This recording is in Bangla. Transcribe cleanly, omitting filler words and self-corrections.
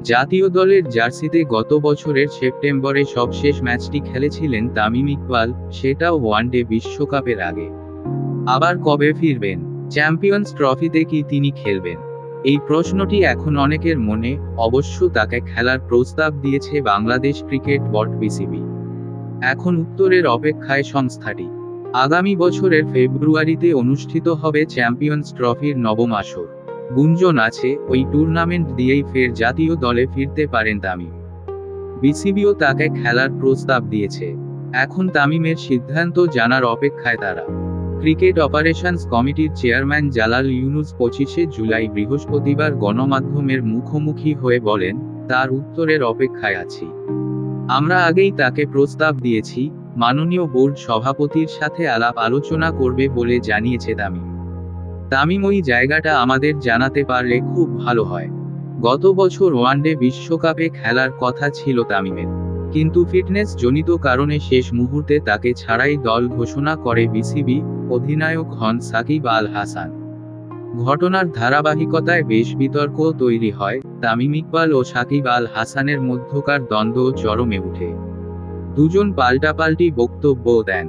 জাতীয় দলের জার্সিতে গত বছরের সেপ্টেম্বরে সবশেষ ম্যাচটি খেলেছিলেন তামিম ইকবাল, সেটাও ওয়ানডে বিশ্বকাপের আগে। আবার কবে ফিরবেন? চ্যাম্পিয়ন্স ট্রফিতে কি তিনি খেলবেন? এই প্রশ্নটি এখন অনেকের মনে। অবশ্য তাকে খেলার প্রস্তাব দিয়েছে বাংলাদেশ ক্রিকেট বোর্ড বিসিবি। এখন উত্তরের অপেক্ষায় সংস্থাটি। আগামী বছরের ফেব্রুয়ারিতে অনুষ্ঠিত হবে চ্যাম্পিয়ন্স ট্রফির নবম আসর। গুঞ্জন আছে ওই টুর্নামেন্ট দিয়েই ফের জাতীয় দলে ফিরতে পারেন তামিম। বিসিবিও তাকে খেলার প্রস্তাব দিয়েছে। এখন তামিমের সিদ্ধান্ত জানার অপেক্ষায় তারা। ক্রিকেট অপারেশনস কমিটির চেয়ারম্যান জালাল ইউনুস 25শে জুলাই বৃহস্পতিবার গণমাধ্যমের মুখোমুখি হয়ে বলেন, তার উত্তরের অপেক্ষায় আছি। আমরা আগেই তাকে প্রস্তাব দিয়েছি, মাননীয় বোর্ড সভাপতির সাথে আলাপ আলোচনা করবে বলে জানিয়েছে তামিম। তামিম ওই জায়গাটা আমাদের জানাতে পারলে খুব ভালো হয়। গত বছর ওয়ানডে বিশ্বকাপে খেলার কথা ছিল তামিমের, কিন্তু ফিটনেস জনিত কারণে শেষ মুহূর্তে তাকে ছাড়াই দল ঘোষণা করে বিসিবি। অধিনায়ক হন সাকিব আল হাসান। ঘটনার ধারাবাহিকতায় বেশ বিতর্ক তৈরি হয়। তামিম ইকবাল ও সাকিব আল হাসানের মধ্যকার দ্বন্দ্ব চরমে ওঠে। দুজন পাল্টাপাল্টি বক্তব্য দেন।